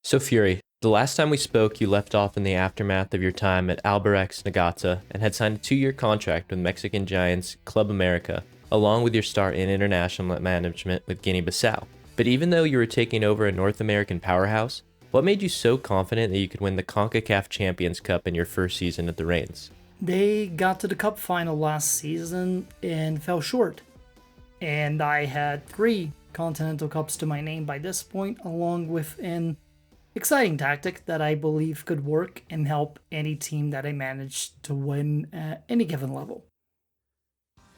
So, Fury, the last time we spoke, you left off in the aftermath of your time at Albirex Niigata and had signed a 2-year contract with Mexican giants Club América, along with your start in international management with Guinea-Bissau. But even though you were taking over a North American powerhouse, what made you so confident that you could win the CONCACAF Champions Cup in your first season at the Reins? They got to the cup final last season and fell short. And I had 3 continental cups to my name by this point, along with an exciting tactic that I believe could work and help any team that I managed to win at any given level.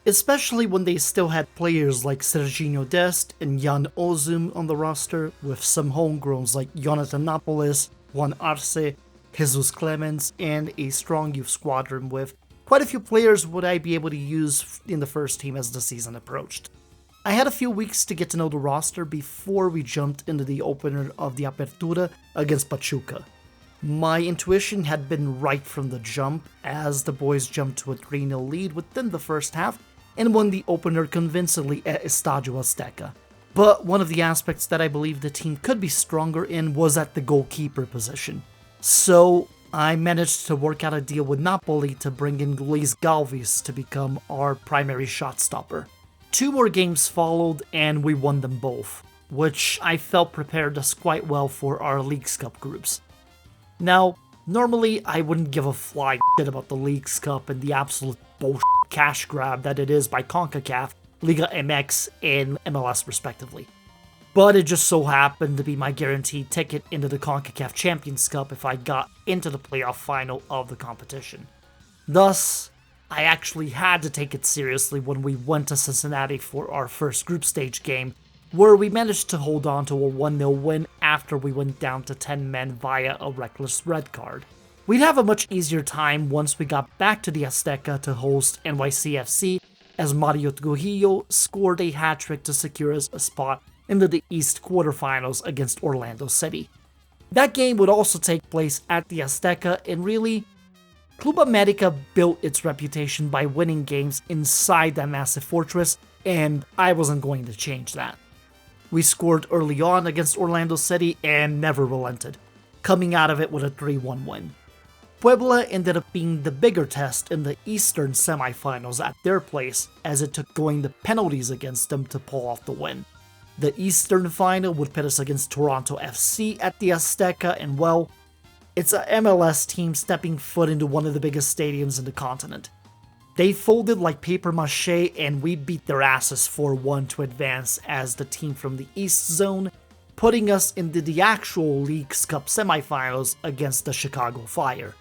Especially when they still had players like Serginho Dest and Jan Ozum on the roster, with some homegrowns like Jonathan Napoles, Juan Arce, Jesus Clemens, and a strong youth squadron with quite a few players would I be able to use in the first team as the season approached. I had a few weeks to get to know the roster before we jumped into the opener of the Apertura against Pachuca. My intuition had been right from the jump, as the boys jumped to a 3-0 lead within the first half and won the opener convincingly at Estadio Azteca. But one of the aspects that I believed the team could be stronger in was at the goalkeeper position. So I managed to work out a deal with Napoli to bring in Luis Galvis to become our primary shot stopper. 2 more games followed and we won them both, which I felt prepared us quite well for our Leagues Cup groups. Now, normally I wouldn't give a flying shit about the Leagues Cup and the absolute bullshit cash grab that it is by CONCACAF, Liga MX, and MLS respectively. But it just so happened to be my guaranteed ticket into the CONCACAF Champions Cup if I got into the playoff final of the competition. Thus, I actually had to take it seriously when we went to Cincinnati for our first group stage game, where we managed to hold on to a 1-0 win after we went down to 10 men via a reckless red card. We'd have a much easier time once we got back to the Azteca to host NYCFC, as Mario Trujillo scored a hat-trick to secure us a spot into the East quarterfinals against Orlando City. That game would also take place at the Azteca, and really, Club América built its reputation by winning games inside that massive fortress, and I wasn't going to change that. We scored early on against Orlando City and never relented, coming out of it with a 3-1 win. Puebla ended up being the bigger test in the Eastern semifinals at their place, as it took going to penalties against them to pull off the win. The Eastern final would pit us against Toronto FC at the Azteca, and well, it's a MLS team stepping foot into one of the biggest stadiums in the continent. They folded like paper mache and we beat their asses 4-1 to advance as the team from the East Zone, putting us into the actual Leagues Cup semifinals against the Chicago Fire.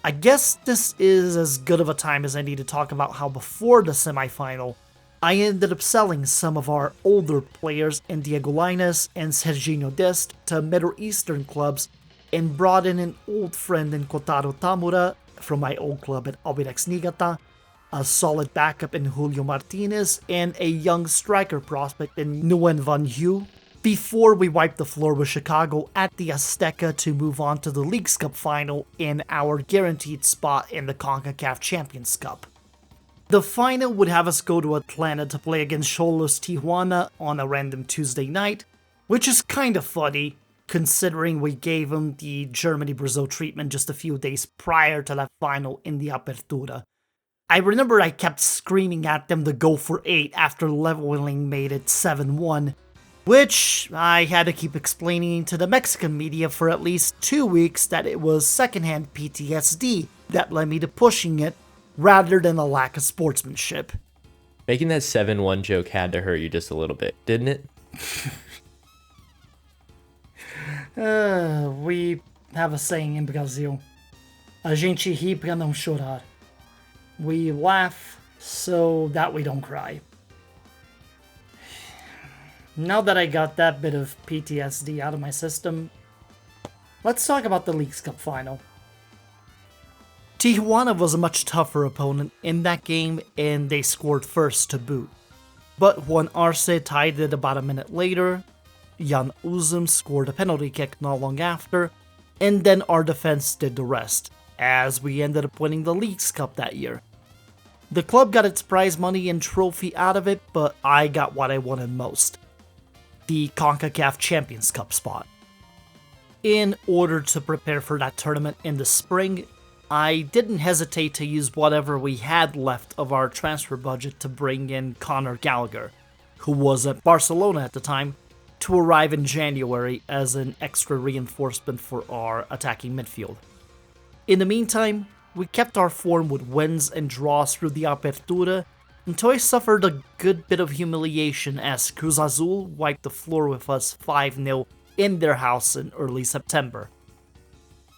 I guess this is as good of a time as any to talk about how before the semifinal, I ended up selling some of our older players in Diego Lainez and Serginho Dest to Middle Eastern clubs and brought in an old friend in Kotaro Tamura from my old club at Albirex Niigata, a solid backup in Julio Martinez, and a young striker prospect in Nguyen Van Hu, before we wiped the floor with Chicago at the Azteca to move on to the Leagues Cup final in our guaranteed spot in the CONCACAF Champions Cup. The final would have us go to Atlanta to play against Xolos Tijuana on a random Tuesday night, which is kinda funny, considering we gave them the Germany-Brazil treatment just a few days prior to that final in the Apertura. I remember I kept screaming at them to go for 8 after leveling made it 7-1, which I had to keep explaining to the Mexican media for at least 2 weeks that it was secondhand PTSD that led me to pushing it, rather than a lack of sportsmanship. Making that 7-1 joke had to hurt you just a little bit, didn't it? We have a saying in Brazil. A gente ri pra não chorar. We laugh so that we don't cry. Now that I got that bit of PTSD out of my system, let's talk about the Leagues Cup final. Tijuana was a much tougher opponent in that game, and they scored first to boot. But Juan Arce tied it about a minute later, Jan Ozum scored a penalty kick not long after, and then our defense did the rest, as we ended up winning the Leagues Cup that year. The club got its prize money and trophy out of it, but I got what I wanted most: the CONCACAF Champions Cup spot. In order to prepare for that tournament in the spring, I didn't hesitate to use whatever we had left of our transfer budget to bring in Conor Gallagher, who was at Barcelona at the time, to arrive in January as an extra reinforcement for our attacking midfield. In the meantime, we kept our form with wins and draws through the Apertura until I suffered a good bit of humiliation as Cruz Azul wiped the floor with us 5-0 in their house in early September.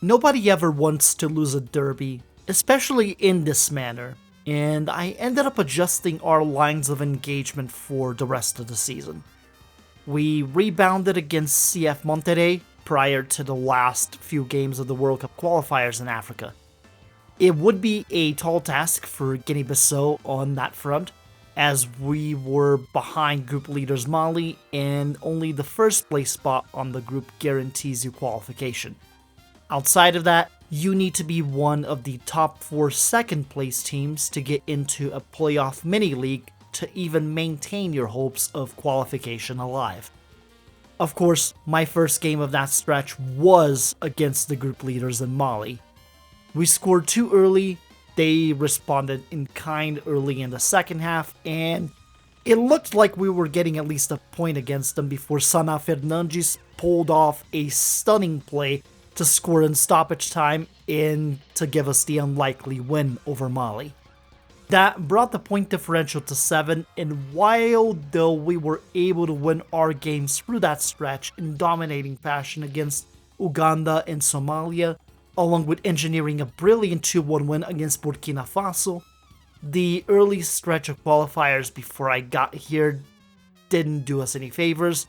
Nobody ever wants to lose a derby, especially in this manner, and I ended up adjusting our lines of engagement for the rest of the season. We rebounded against CF Monterrey prior to the last few games of the World Cup qualifiers in Africa. It would be a tall task for Guinea-Bisseau on that front, as we were behind group leaders Mali, and only the first place spot on the group guarantees you qualification. Outside of that, you need to be one of the top 4 second place teams to get into a playoff mini-league to even maintain your hopes of qualification alive. Of course, my first game of that stretch was against the group leaders in Mali. We scored too early, they responded in kind early in the second half, and it looked like we were getting at least a point against them before Sana Fernandes pulled off a stunning play to score in stoppage time and to give us the unlikely win over Mali. That brought the point differential to 7, and while though we were able to win our games through that stretch in dominating fashion against Uganda and Somalia, along with engineering a brilliant 2-1 win against Burkina Faso, the early stretch of qualifiers before I got here didn't do us any favors,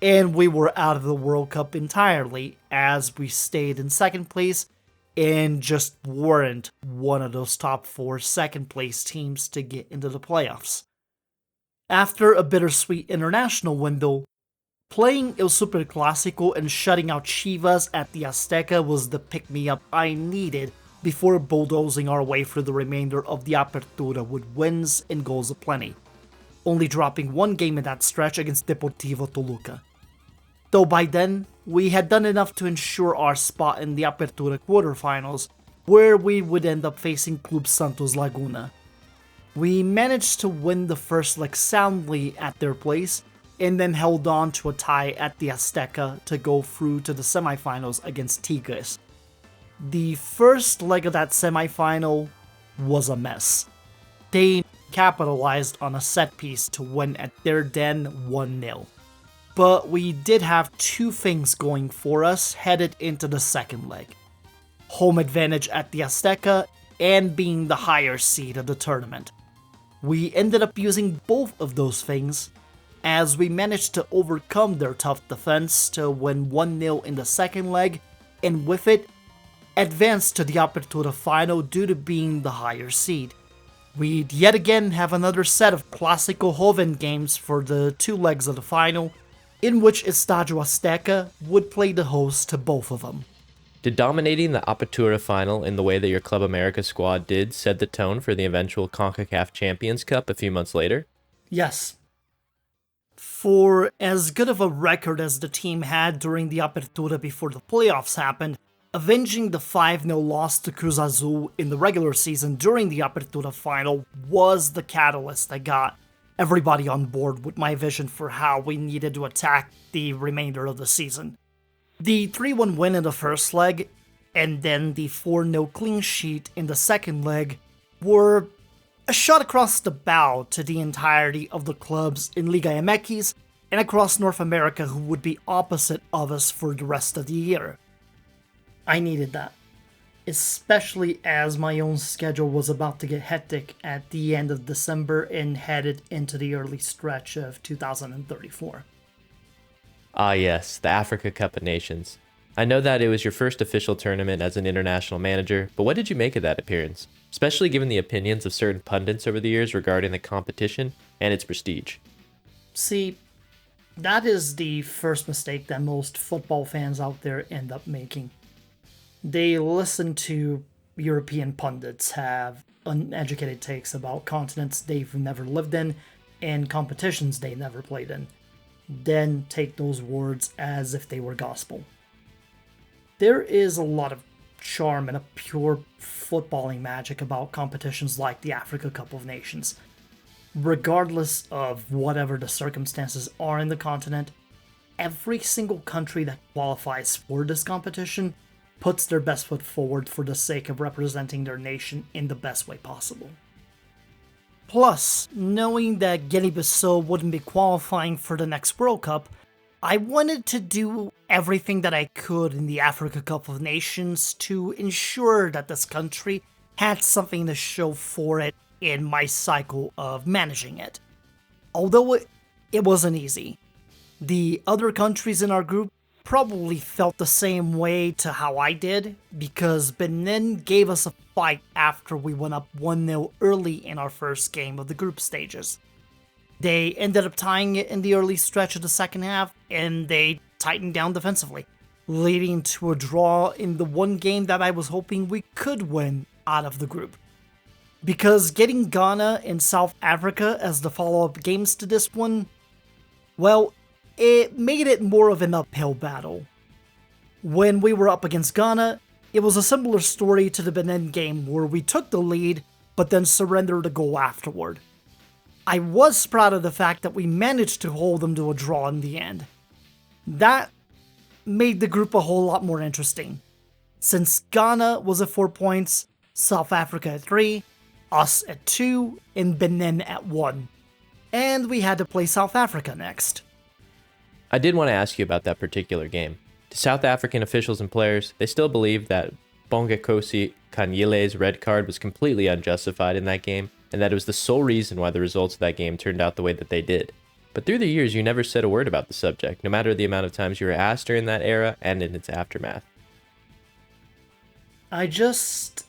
and we were out of the World Cup entirely as we stayed in second place and just weren't one of those top 4 second place teams to get into the playoffs. After a bittersweet international window, playing El Super Clásico and shutting out Chivas at the Azteca was the pick-me-up I needed before bulldozing our way through the remainder of the Apertura with wins and goals aplenty, only dropping 1 game in that stretch against Deportivo Toluca. Though by then, we had done enough to ensure our spot in the Apertura quarterfinals, where we would end up facing Club Santos Laguna. We managed to win the first leg soundly at their place, and then held on to a tie at the Azteca to go through to the semifinals against Tigres. The first leg of that semifinal was a mess. They capitalized on a set piece to win at their den 1-0. But we did have 2 things going for us headed into the second leg. Home advantage at the Azteca and being the higher seed of the tournament. We ended up using both of those things, as we managed to overcome their tough defense to win 1-0 in the second leg, and with it, advanced to the Apertura final due to being the higher seed. We'd yet again have another set of Clásico Joven games for the 2 legs of the final, in which Estadio Azteca would play the host to both of them. Did dominating the Apertura final in the way that your Club América squad did set the tone for the eventual CONCACAF Champions Cup a few months later? Yes. For as good of a record as the team had during the Apertura before the playoffs happened, avenging the 5-0 loss to Cruz Azul in the regular season during the Apertura final was the catalyst that got everybody on board with my vision for how we needed to attack the remainder of the season. The 3-1 win in the first leg, and then the 4-0 clean sheet in the second leg, were a shot across the bow to the entirety of the clubs in Liga MX and across North America who would be opposite of us for the rest of the year. I needed that, especially as my own schedule was about to get hectic at the end of December and headed into the early stretch of 2034. Ah yes, the Africa Cup of Nations. I know that it was your first official tournament as an international manager, but what did you make of that appearance? Especially given the opinions of certain pundits over the years regarding the competition and its prestige. See, that is the first mistake that most football fans out there end up making. They listen to European pundits have uneducated takes about continents they've never lived in and competitions they never played in, then take those words as if they were gospel. there is a lot of charm and a pure footballing magic about competitions like the Africa Cup of Nations. Regardless of whatever the circumstances are in the continent, every single country that qualifies for this competition puts their best foot forward for the sake of representing their nation in the best way possible. Plus, knowing that Guinea-Bissau wouldn't be qualifying for the next World Cup, I wanted to do everything that I could in the Africa Cup of Nations to ensure that this country had something to show for it in my cycle of managing it. Although it wasn't easy. The other countries in our group probably felt the same way to how I did, because Benin gave us a fight after we went up 1-0 early in our first game of the group stages. They ended up tying it in the early stretch of the second half, and they tightened down defensively, leading to a draw in the one game that I was hoping we could win out of the group. Because getting Ghana and South Africa as the follow-up games to this one, well, it made it more of an uphill battle. When we were up against Ghana, it was a similar story to the Benin game where we took the lead, but then surrendered a goal afterward. I was proud of the fact that we managed to hold them to a draw in the end. That made the group a whole lot more interesting, since Ghana was at 4 points, South Africa at 3, us at 2, and Benin at 1. And we had to play South Africa next. I did want to ask you about that particular game. To South African officials and players, they still believe that Bongekosi Kanyele's red card was completely unjustified in that game, and that it was the sole reason why the results of that game turned out the way that they did. But through the years, you never said a word about the subject, no matter the amount of times you were asked during that era and in its aftermath. I just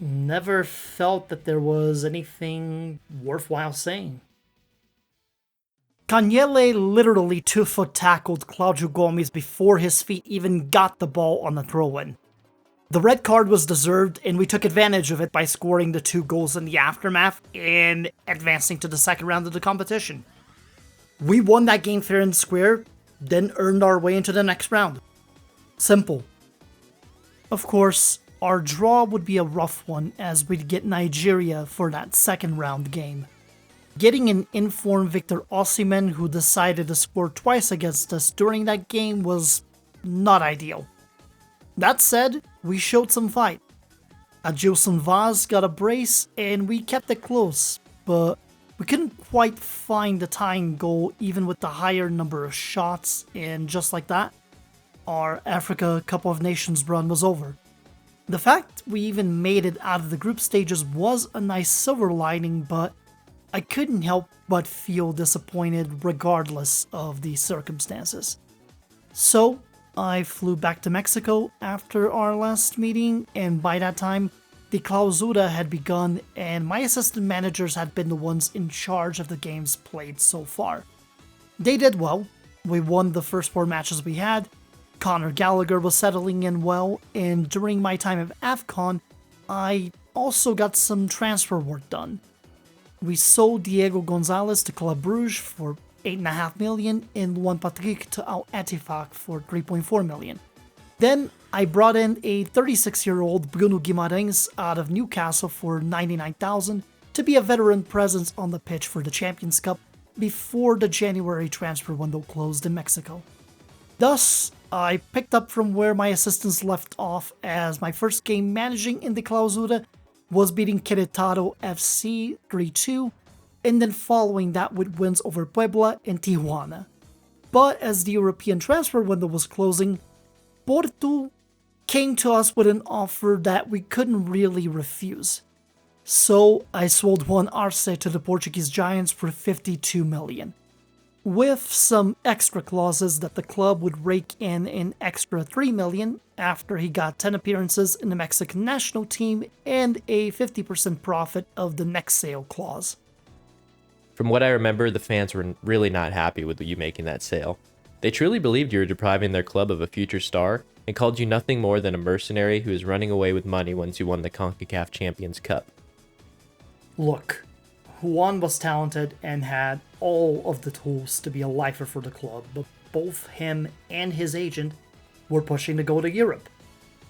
never felt that there was anything worthwhile saying. Kanyele literally 2-foot tackled Claudio Gomes before his feet even got the ball on the throw-in. The red card was deserved, and we took advantage of it by scoring the 2 goals in the aftermath and advancing to the second round of the competition. We won that game fair and square, then earned our way into the next round. Simple. Of course, our draw would be a rough one as we'd get Nigeria for that second round game. Getting an informed Victor Osimhen who decided to score twice against us during that game was not ideal. That said, we showed some fight. Adilson Vaz got a brace and we kept it close, but we couldn't quite find the tying goal even with the higher number of shots, and just like that, our Africa Cup of Nations run was over. The fact we even made it out of the group stages was a nice silver lining, but I couldn't help but feel disappointed regardless of the circumstances. So, I flew back to Mexico after our last meeting, and by that time, the Clausura had begun and my assistant managers had been the ones in charge of the games played so far. They did well. We won the first 4 matches we had, Conor Gallagher was settling in well, and during my time at AFCON, I also got some transfer work done. We sold Diego Gonzalez to Club Brugge for $8.5 million and Juan Patrick to Al Ettifaq for $3.4 million. Then I brought in a 36-year-old Bruno Guimarães out of Newcastle for $99,000 to be a veteran presence on the pitch for the Champions Cup before the January transfer window closed in Mexico. Thus, I picked up from where my assistants left off as my first game managing in the Clausura was beating Querétaro FC 3-2, and then following that with wins over Puebla and Tijuana. But as the European transfer window was closing, Porto came to us with an offer that we couldn't really refuse. So I sold Juan Arce to the Portuguese Giants for $52 million. With some extra clauses that the club would rake in an extra $3 million after he got 10 appearances in the Mexican national team and a 50% profit of the next sale clause. From what I remember, the fans were really not happy with you making that sale. They truly believed you were depriving their club of a future star and called you nothing more than a mercenary who was running away with money once you won the CONCACAF Champions Cup. Look, Juan was talented and had all of the tools to be a lifer for the club, but both him and his agent were pushing to go to Europe.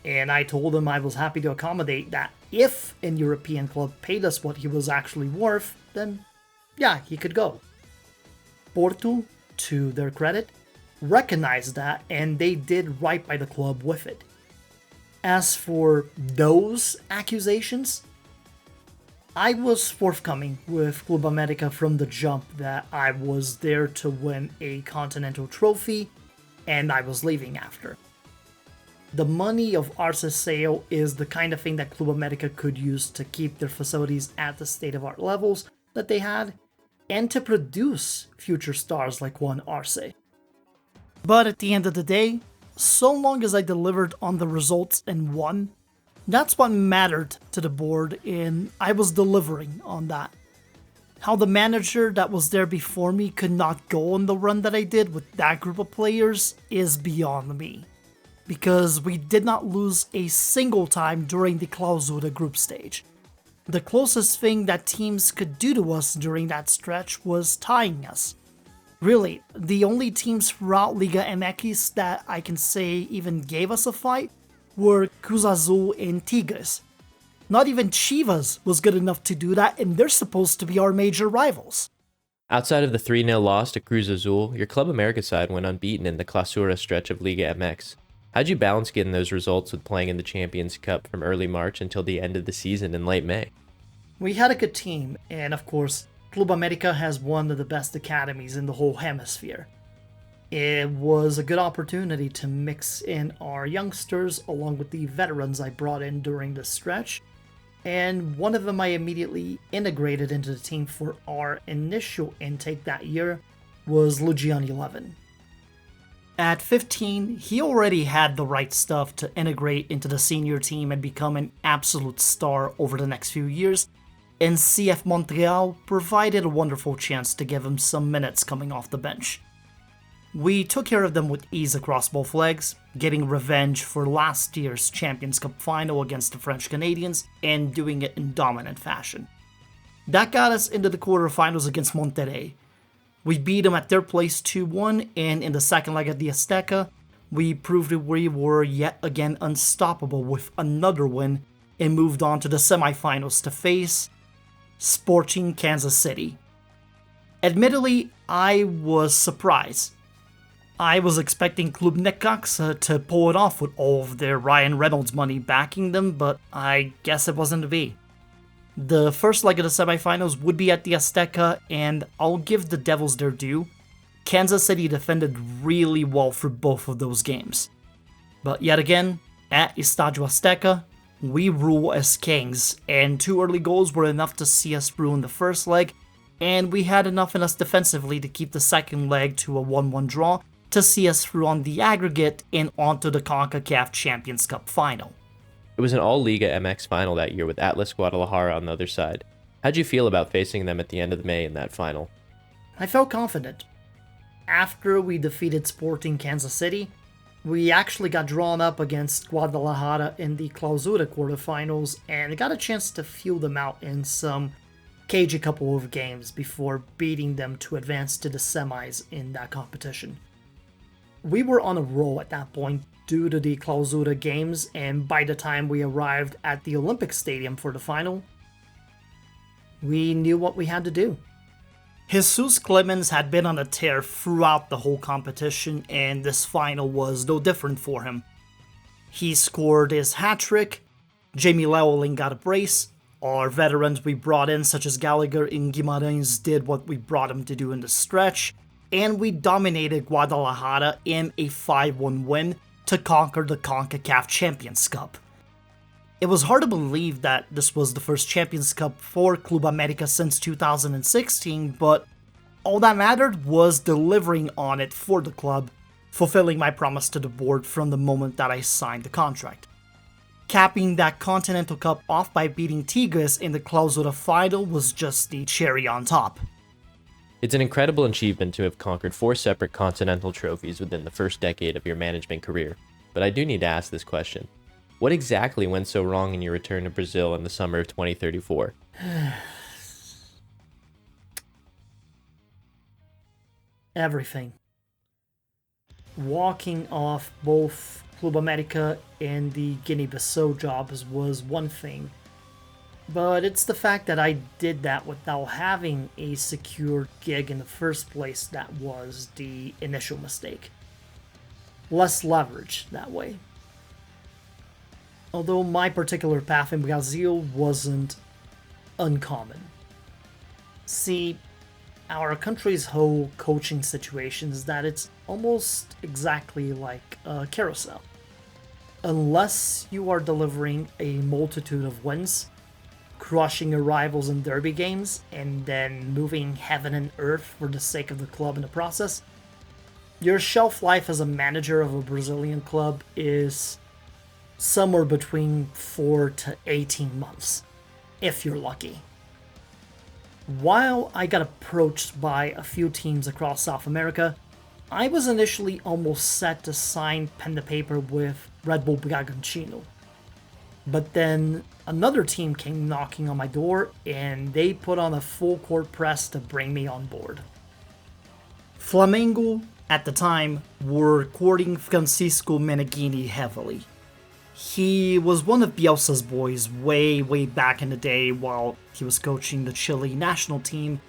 And I told him I was happy to accommodate that if a European club paid us what he was actually worth, then yeah, he could go. Porto, to their credit, recognized that and they did right by the club with it. As for those accusations, I was forthcoming with Club América from the jump that I was there to win a continental trophy and I was leaving after. The money of Arce's sale is the kind of thing that Club América could use to keep their facilities at the state-of-art levels that they had, and to produce future stars like Juan Arce. But at the end of the day, so long as I delivered on the results and won, that's what mattered to the board, and I was delivering on that. How the manager that was there before me could not go on the run that I did with that group of players is beyond me. Because we did not lose a single time during the Clausura group stage. The closest thing that teams could do to us during that stretch was tying us. Really, the only teams throughout Liga MX that I can say even gave us a fight were Cruz Azul and Tigres. Not even Chivas was good enough to do that, and they're supposed to be our major rivals. Outside of the 3-0 loss to Cruz Azul, your Club América side went unbeaten in the Clausura stretch of Liga MX. How'd you balance getting those results with playing in the Champions Cup from early March until the end of the season in late May? We had a good team, and of course, Club América has one of the best academies in the whole hemisphere. It was a good opportunity to mix in our youngsters along with the veterans I brought in during this stretch, and one of them I immediately integrated into the team for our initial intake that year was Lugian 11. At 15, he already had the right stuff to integrate into the senior team and become an absolute star over the next few years, and CF Montreal provided a wonderful chance to give him some minutes coming off the bench. We took care of them with ease across both legs, getting revenge for last year's Champions Cup final against the French Canadians and doing it in dominant fashion. That got us into the quarterfinals against Monterrey. We beat them at their place 2-1, and in the second leg of the Azteca, we proved that we were yet again unstoppable with another win and moved on to the semifinals to face Sporting Kansas City. Admittedly, I was surprised. I was expecting Club Necaxa to pull it off with all of their Ryan Reynolds money backing them, but I guess it wasn't to be. The first leg of the semifinals would be at the Azteca, and I'll give the Devils their due. Kansas City defended really well for both of those games. But yet again, at Estadio Azteca, we rule as kings, and 2 early goals were enough to see us through in the first leg, and we had enough in us defensively to keep the second leg to a 1-1 draw to see us through on the aggregate and onto the CONCACAF Champions Cup final. It was an all-Liga MX final that year with Atlas Guadalajara on the other side. How'd you feel about facing them at the end of May in that final? I felt confident. After we defeated Sporting Kansas City, we actually got drawn up against Guadalajara in the Clausura quarterfinals and got a chance to feel them out in some cagey couple of games before beating them to advance to the semis in that competition. We were on a roll at that point due to the Clausura games, and by the time we arrived at the Olympic Stadium for the final, we knew what we had to do. Jesus Clemens had been on a tear throughout the whole competition, and this final was no different for him. He scored his hat-trick, Jamie Lowling got a brace, our veterans we brought in such as Gallagher and Guimarães did what we brought him to do in the stretch, and we dominated Guadalajara in a 5-1 win to conquer the CONCACAF Champions Cup. It was hard to believe that this was the first Champions Cup for Club América since 2016, but all that mattered was delivering on it for the club, fulfilling my promise to the board from the moment that I signed the contract. Capping that Continental Cup off by beating Tigres in the Clausura final was just the cherry on top. It's an incredible achievement to have conquered 4 separate continental trophies within the first decade of your management career, but I do need to ask this question. What exactly went so wrong in your return to Brazil in the summer of 2034? Everything. Walking off both Club América and the Guinea-Bissau jobs was one thing, but it's the fact that I did that without having a secure gig in the first place that was the initial mistake. Less leverage that way. Although my particular path in Brazil wasn't uncommon. See, our country's whole coaching situation is that it's almost exactly like a carousel. Unless you are delivering a multitude of wins, crushing your rivals in derby games, and then moving heaven and earth for the sake of the club in the process, your shelf life as a manager of a Brazilian club is somewhere between 4 to 18 months, if you're lucky. While I got approached by a few teams across South America, I was initially almost set to sign pen to paper with Red Bull Bragantino. But then another team came knocking on my door and they put on a full court press to bring me on board. Flamengo, at the time, were courting Francisco Meneghini heavily. He was one of Bielsa's boys way back in the day while he was coaching the Chile national team,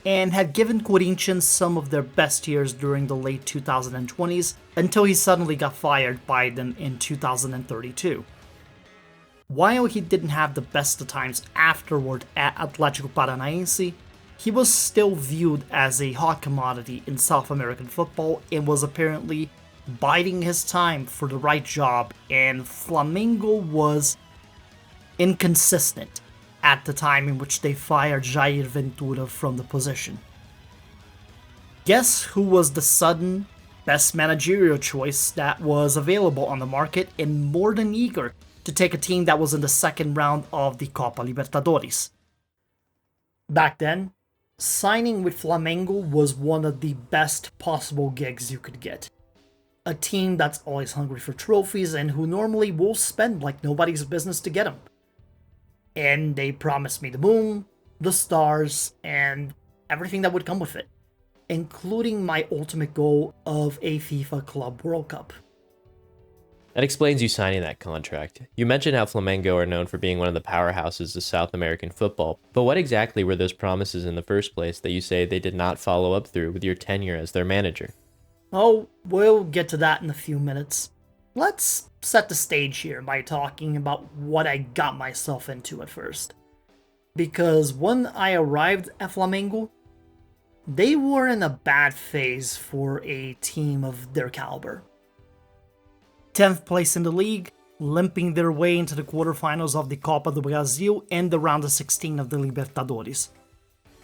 and had given Corinthians some of their best years during the late 2020s until he suddenly got fired by them in 2032. While he didn't have the best of times afterward at Atlético Paranaense, he was still viewed as a hot commodity in South American football and was apparently biding his time for the right job, and Flamengo was inconsistent at the time in which they fired Jair Ventura from the position. Guess who was the sudden best managerial choice that was available on the market and more than eager to take a team that was in the second round of the Copa Libertadores? Back then, signing with Flamengo was one of the best possible gigs you could get. A team that's always hungry for trophies and who normally will spend like nobody's business to get them. And they promised me the moon, the stars, and everything that would come with it, including my ultimate goal of a FIFA Club World Cup. That explains you signing that contract. You mentioned how Flamengo are known for being one of the powerhouses of South American football, but what exactly were those promises in the first place that you say they did not follow up through with your tenure as their manager? Oh, we'll get to that in a few minutes. Let's set the stage here by talking about what I got myself into at first. Because when I arrived at Flamengo, they were in a bad phase for a team of their caliber. 10th place in the league, limping their way into the quarterfinals of the Copa do Brasil and the round of 16 of the Libertadores.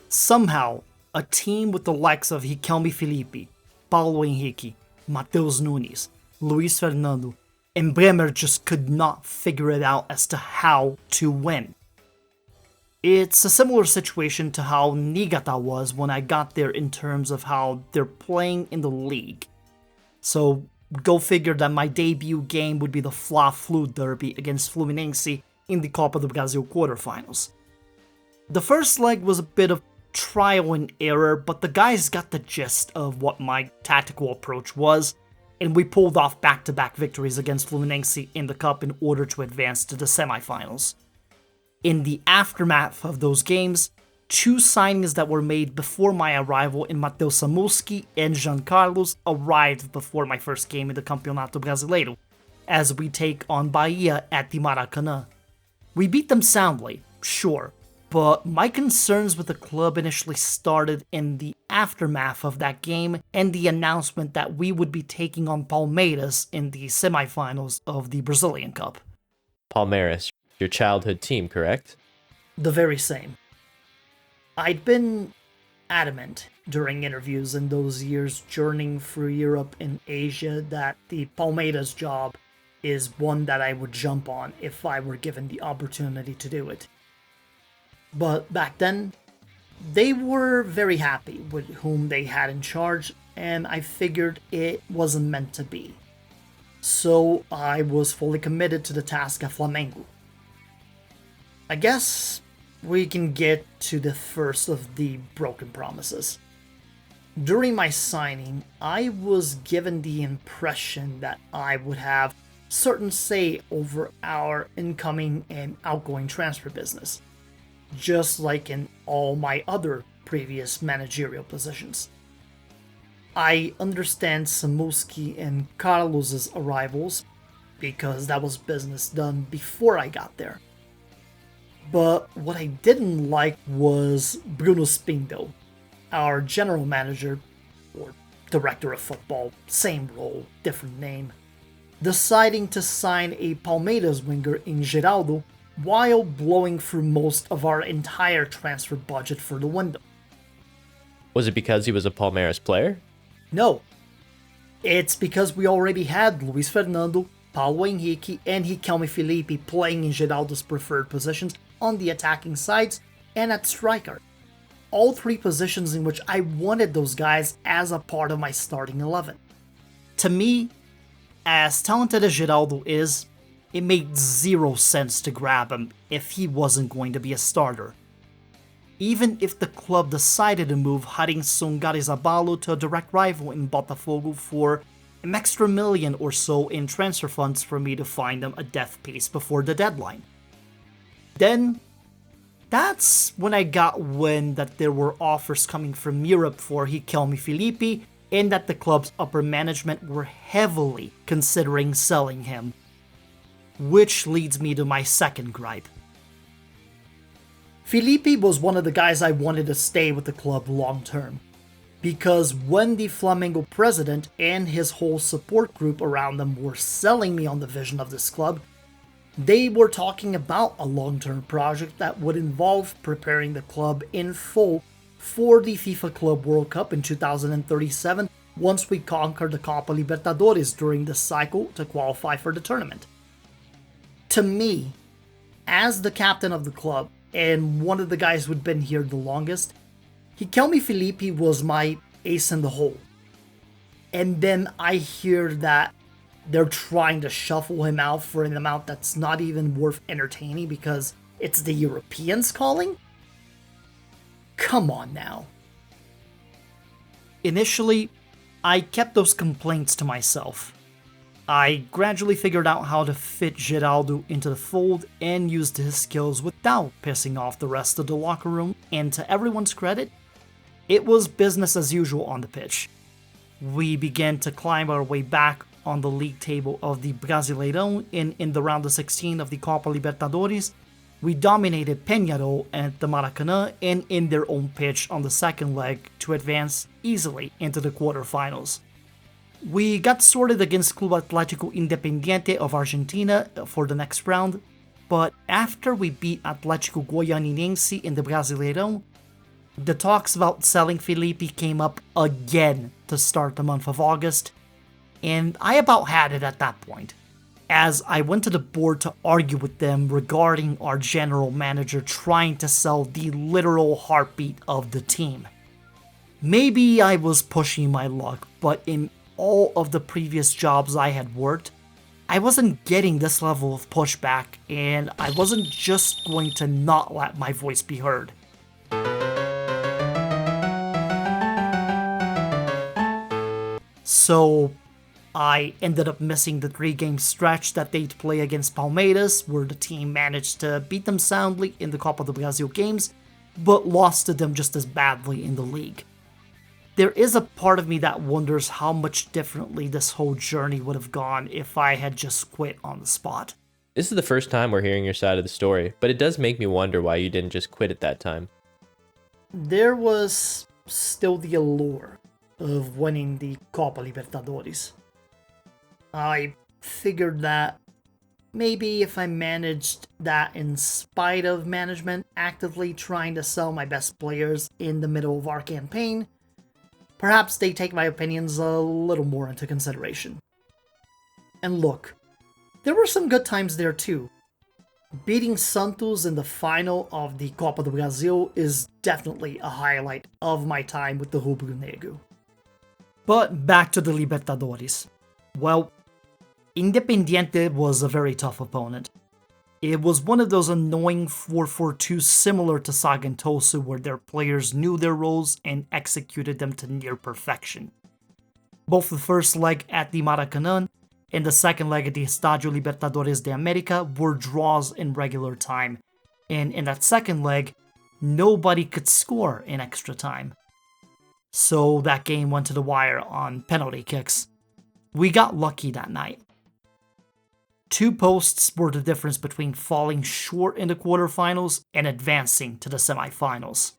Somehow, a team with the likes of Riquelme Felipe, Paulo Henrique, Matheus Nunes, Luis Fernando, and Bremer just could not figure it out as to how to win. It's a similar situation to how Niigata was when I got there in terms of how they're playing in the league. So go figure that my debut game would be the Fla-Flu derby against Fluminense in the Copa do Brasil quarterfinals. The first leg was a bit of trial and error, but the guys got the gist of what my tactical approach was, and we pulled off back-to-back victories against Fluminense in the cup in order to advance to the semifinals. In the aftermath of those games, two signings that were made before my arrival in Matheus Samuski and Jean Carlos arrived before my first game in the Campeonato Brasileiro, as we take on Bahia at the Maracanã. We beat them soundly, sure, but my concerns with the club initially started in the aftermath of that game and the announcement that we would be taking on Palmeiras in the semifinals of the Brazilian Cup. Palmeiras, your childhood team, correct? The very same. I'd been adamant during interviews in those years journeying through Europe and Asia that the Palmeiras job is one that I would jump on if I were given the opportunity to do it. But back then, they were very happy with whom they had in charge, and I figured it wasn't meant to be. So I was fully committed to the task at Flamengo. I guess we can get to the first of the broken promises. During my signing, I was given the impression that I would have certain say over our incoming and outgoing transfer business, just like in all my other previous managerial positions. I understand Samuski and Carlos's arrivals because that was business done before I got there. But what I didn't like was Bruno Spindo, our general manager, or director of football, same role, different name, deciding to sign a Palmeiras winger in Geraldo while blowing through most of our entire transfer budget for the window. Was it because he was a Palmeiras player? No. It's because we already had Luis Fernando, Paulo Henrique, and Riquelme Felipe playing in Geraldo's preferred positions on the attacking sides and at striker. All three positions in which I wanted those guys as a part of my starting 11. To me, as talented as Geraldo is, it made zero sense to grab him if he wasn't going to be a starter. Even if the club decided to move Harinson Garizabalo to a direct rival in Botafogo for an extra million or so in transfer funds for me to find him a death piece before the deadline. Then, that's when I got wind that there were offers coming from Europe for Riquelme Felipe and that the club's upper management were heavily considering selling him. Which leads me to my second gripe. Felipe was one of the guys I wanted to stay with the club long term, because when the Flamengo president and his whole support group around them were selling me on the vision of this club, they were talking about a long-term project that would involve preparing the club in full for the FIFA Club World Cup in 2037 once we conquer the Copa Libertadores during the cycle to qualify for the tournament. To me, as the captain of the club and one of the guys who'd been here the longest, Riquelme Felipe was my ace in the hole. And then I hear that they're trying to shuffle him out for an amount that's not even worth entertaining because it's the Europeans calling? Come on now. Initially, I kept those complaints to myself. I gradually figured out how to fit Geraldo into the fold and used his skills without pissing off the rest of the locker room, and to everyone's credit, it was business as usual on the pitch. We began to climb our way back on the league table of the Brasileirão in the round of 16 of the Copa Libertadores. We dominated Peñarol at the Maracanã and in their own pitch on the second leg to advance easily into the quarterfinals. We got sorted against Club Atlético Independiente of Argentina for the next round, but after we beat Atlético Goianiense in the Brasileirão, the talks about selling Felipe came up again to start the month of August, and I about had it at that point, as I went to the board to argue with them regarding our general manager trying to sell the literal heartbeat of the team. Maybe I was pushing my luck, but in all of the previous jobs I had worked, I wasn't getting this level of pushback, and I wasn't just going to not let my voice be heard. So I ended up missing the 3-game stretch that they'd play against Palmeiras, where the team managed to beat them soundly in the Copa do Brasil games, but lost to them just as badly in the league. There is a part of me that wonders how much differently this whole journey would have gone if I had just quit on the spot. This is the first time we're hearing your side of the story, but it does make me wonder why you didn't just quit at that time. There was still the allure of winning the Copa Libertadores. I figured that maybe if I managed that in spite of management actively trying to sell my best players in the middle of our campaign, perhaps they take my opinions a little more into consideration. And look, there were some good times there too. Beating Santos in the final of the Copa do Brasil is definitely a highlight of my time with the Rubro Negro. But back to the Libertadores. Well, Independiente was a very tough opponent. It was one of those annoying 4-4-2 similar to Sagantoso where their players knew their roles and executed them to near perfection. Both the first leg at the Maracanã in the second leg of the Estadio Libertadores de America were draws in regular time. And in that second leg, nobody could score in extra time. So that game went to the wire on penalty kicks. We got lucky that night. 2 posts were the difference between falling short in the quarterfinals and advancing to the semifinals.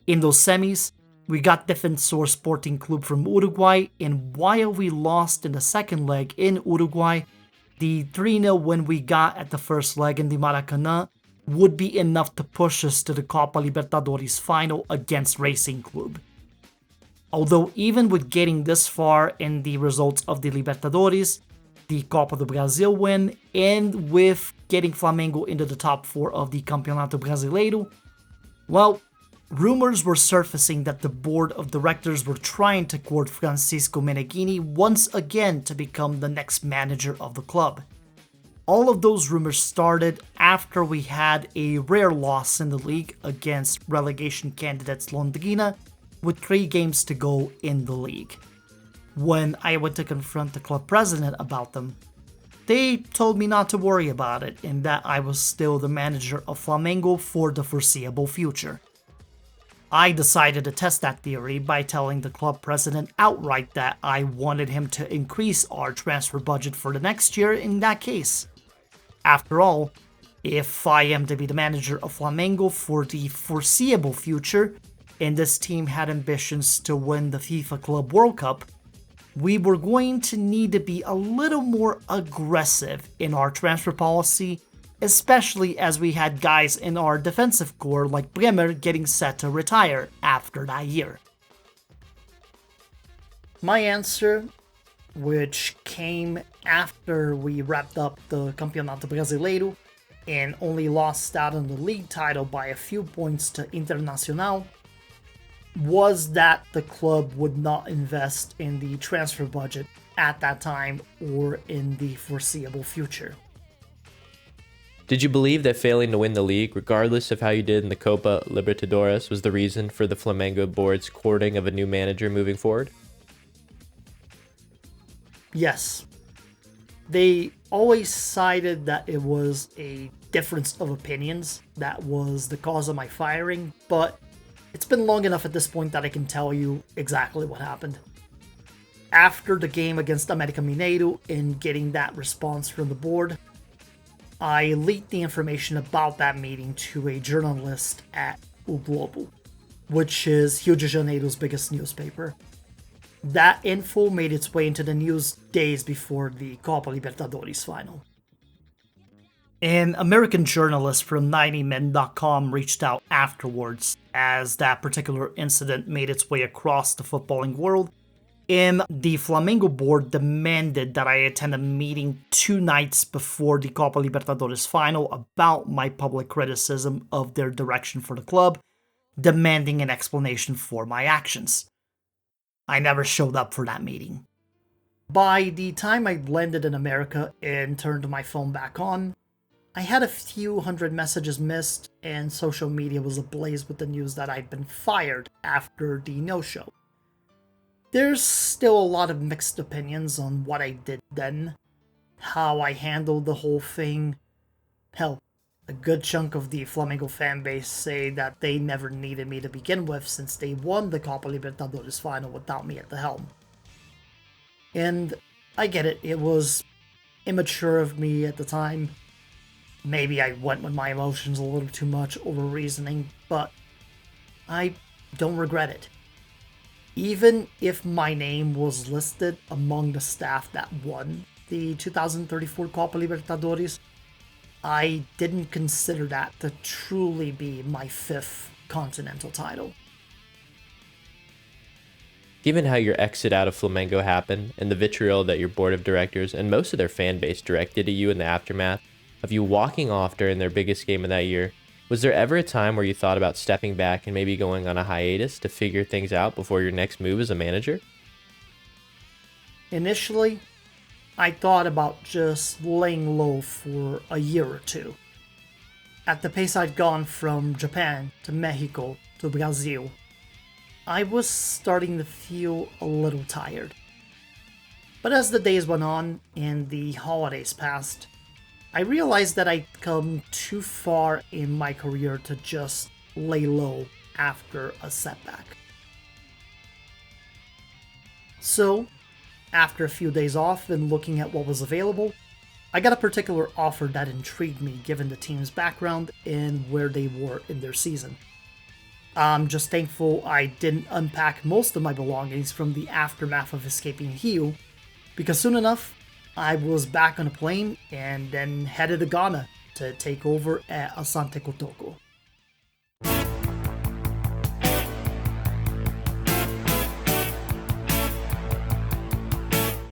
In those semis, we got Defensor Sporting Club from Uruguay, and while we lost in the second leg in Uruguay, the 3-0 win we got at the first leg in the Maracanã would be enough to push us to the Copa Libertadores final against Racing Club. Although even with getting this far in the results of the Libertadores, the Copa do Brasil win, and with getting Flamengo into the top 4 of the Campeonato Brasileiro, well, rumors were surfacing that the board of directors were trying to court Francisco Meneghini once again to become the next manager of the club. All of those rumors started after we had a rare loss in the league against relegation candidates Londrina, with 3 games to go in the league. When I went to confront the club president about them, they told me not to worry about it and that I was still the manager of Flamengo for the foreseeable future. I decided to test that theory by telling the club president outright that I wanted him to increase our transfer budget for the next year in that case. After all, if I am to be the manager of Flamengo for the foreseeable future, and this team had ambitions to win the FIFA Club World Cup, we were going to need to be a little more aggressive in our transfer policy, especially as we had guys in our defensive core like Bremer getting set to retire after that year. My answer, which came after we wrapped up the Campeonato Brasileiro and only lost out on the league title by a few points to Internacional, was that the club would not invest in the transfer budget at that time or in the foreseeable future. Did you believe that failing to win the league, regardless of how you did in the Copa Libertadores, was the reason for the Flamengo board's courting of a new manager moving forward? Yes. They always cited that it was a difference of opinions that was the cause of my firing, but it's been long enough at this point that I can tell you exactly what happened. After the game against América Mineiro and getting that response from the board, I leaked the information about that meeting to a journalist at O Globo, which is Rio de Janeiro's biggest newspaper. That info made its way into the news days before the Copa Libertadores final. An American journalist from 90min.com reached out afterwards as that particular incident made its way across the footballing world, and the Flamengo board demanded that I attend a meeting 2 nights before the Copa Libertadores final about my public criticism of their direction for the club, demanding an explanation for my actions. I never showed up for that meeting. By the time I landed in America and turned my phone back on, I had a few hundred messages missed, and social media was ablaze with the news that I'd been fired after the no-show. There's still a lot of mixed opinions on what I did then, how I handled the whole thing. Hell, a good chunk of the Flamengo fanbase say that they never needed me to begin with since they won the Copa Libertadores final without me at the helm. And I get it, it was immature of me at the time. Maybe I went with my emotions a little too much over reasoning, but I don't regret it. Even if my name was listed among the staff that won the 2034 Copa Libertadores, I didn't consider that to truly be my 5th continental title. Given how your exit out of Flamengo happened and the vitriol that your board of directors and most of their fan base directed to you in the aftermath of you walking off during their biggest game of that year, was there ever a time where you thought about stepping back and maybe going on a hiatus to figure things out before your next move as a manager? Initially, I thought about just laying low for a year or 2. At the pace I'd gone from Japan to Mexico to Brazil, I was starting to feel a little tired. But as the days went on and the holidays passed, I realized that I'd come too far in my career to just lay low after a setback. So, after a few days off and looking at what was available, I got a particular offer that intrigued me given the team's background and where they were in their season. I'm just thankful I didn't unpack most of my belongings from the aftermath of escaping Rio, because soon enough, I was back on a plane and then headed to Ghana to take over at Asante Kotoko.